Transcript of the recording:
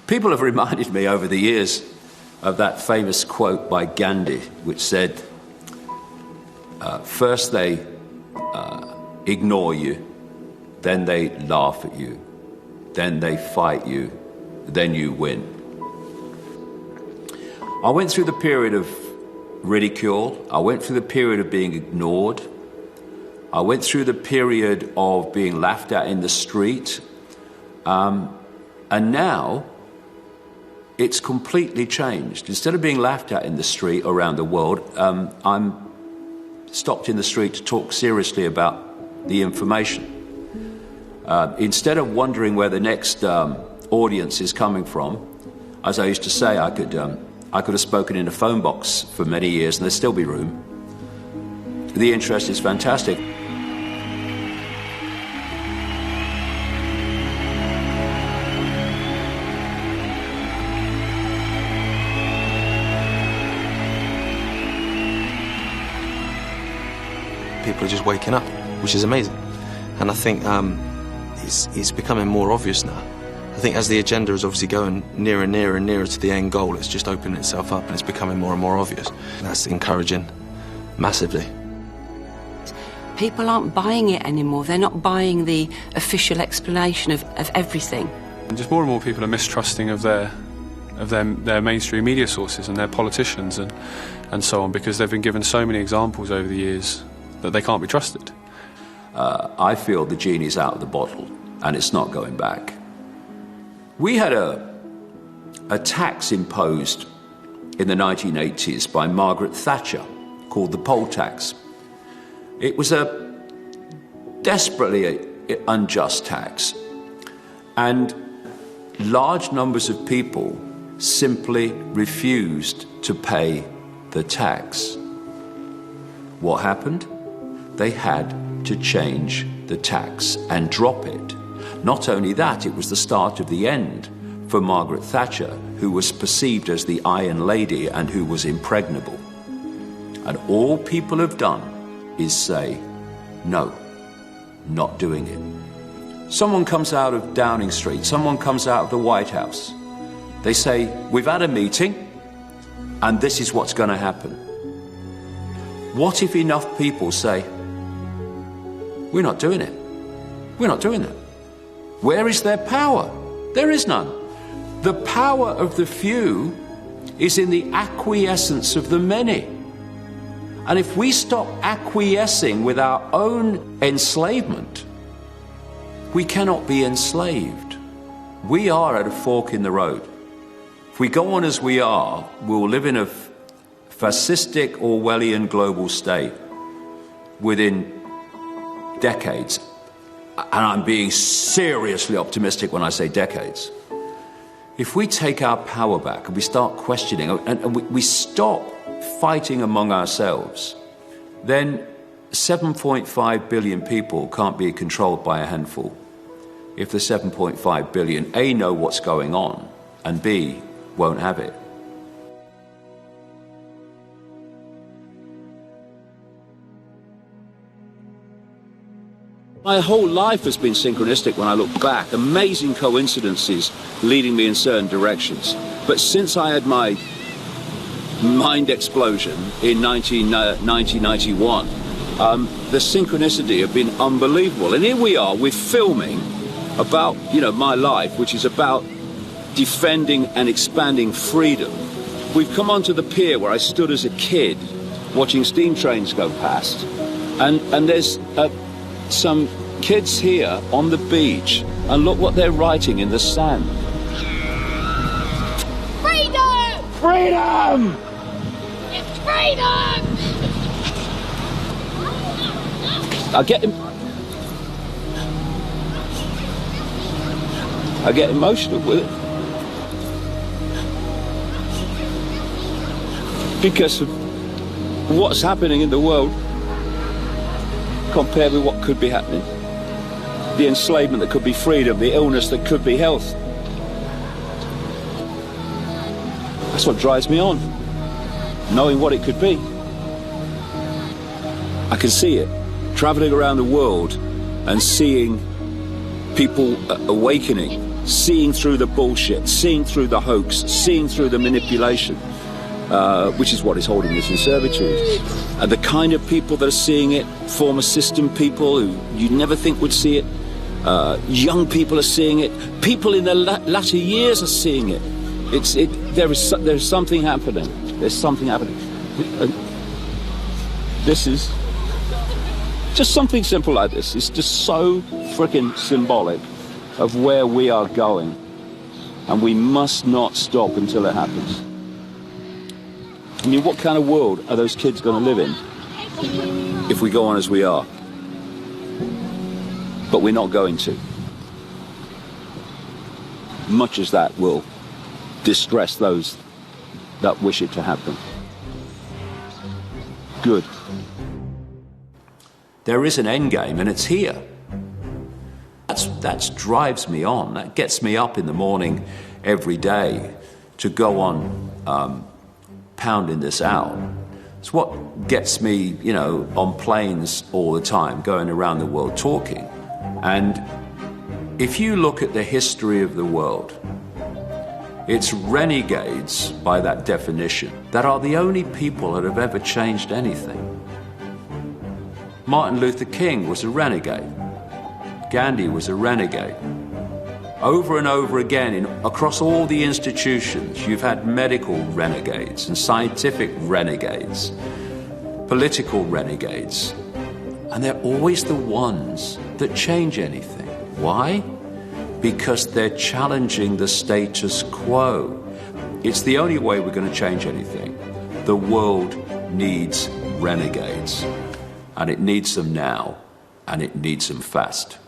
People have reminded me over the years of that famous quote by Gandhi, which said, first they ignore you, then they laugh at you, then they fight you, then you win. I went through the period of ridicule. I went through the period of being ignored. I went through the period of being laughed at in the street. And now it's completely changed. Instead of being laughed at in the street around the world, I'm stopped in the street to talk seriously about the information. Instead of wondering where the next audience is coming from, as I used to say, I could have spoken in a phone box for many years and there'd still be room. The interest is fantastic. People are just waking up, which is amazing. And I think it's becoming more obvious now. I think as the agenda is obviously going nearer and nearer and nearer to the end goal, it's just opening itself up and it's becoming more and more obvious. That's encouraging massively. People aren't buying it anymore. They're not buying the official explanation of everything. And just more and more people are mistrusting of their mainstream media sources and their politicians and so on, because they've been given so many examples over the years that they can't be trusted. I feel the genie's out of the bottle and it's not going back. We had a tax imposed in the 1980s by Margaret Thatcher called the poll tax. It was a desperately unjust tax, and large numbers of people simply refused to pay the tax. What happened? They had to change the tax and drop it. Not only that, it was the start of the end for Margaret Thatcher, who was perceived as the Iron Lady and who was impregnable. And all people have done is say, no, not doing it. Someone comes out of Downing Street, someone comes out of the White House. They say, we've had a meeting and this is what's going to happen. What if enough people say, we're not doing it. We're not doing it. Where is their power? There is none. The power of the few is in the acquiescence of the many. And if we stop acquiescing with our own enslavement, we cannot be enslaved. We are at a fork in the road. If we go on as we are, we'll live in a fascistic Orwellian global state within decades. And I'm being seriously optimistic when I say decades. If we take our power back and we start questioning and we stop fighting among ourselves, then 7.5 billion people can't be controlled by a handful. If the 7.5 billion, A, know what's going on, and B, won't have it. My whole life has been synchronistic when I look back. Amazing coincidences leading me in certain directions. But since I had my mind explosion in 1991, the synchronicity have been unbelievable. And here we are, we're filming about, my life, which is about defending and expanding freedom. We've come onto the pier where I stood as a kid watching steam trains go past. And there's some kids here on the beach, and look what they're writing in the sand. Freedom! Freedom! It's freedom! I get emotional with it. Because of what's happening in the world compared with what could be happening. The enslavement that could be freedom, the illness that could be health. That's what drives me on, knowing what it could be. I can see it, traveling around the world and seeing people awakening seeing through the bullshit, seeing through the hoax, seeing through the manipulation, which is what is holding us in servitude. And the kind of people that are seeing it, former system people who you'd never think would see it, young people are seeing it, people in their latter years are seeing it. There's something happening. There's something happening. This is just something simple like this. It's just so freaking symbolic of where we are going, and we must not stop until it happens. I mean, what kind of world are those kids going to live in if we go on as we are? But we're not going to. Much as that will distress those that wish it to happen. Good. There is an end game, and it's here. That drives me on. That gets me up in the morning every day to go on pounding this out. It's what gets me, on planes all the time, going around the world talking. And if you look at the history of the world, it's renegades, by that definition, that are the only people that have ever changed anything. Martin Luther King was a renegade. Gandhi was a renegade. Over and over again, across all the institutions, you've had medical renegades and scientific renegades, political renegades, and they're always the ones that change anything. Why? Because they're challenging the status quo. It's the only way we're going to change anything. The world needs renegades, and it needs them now, and it needs them fast.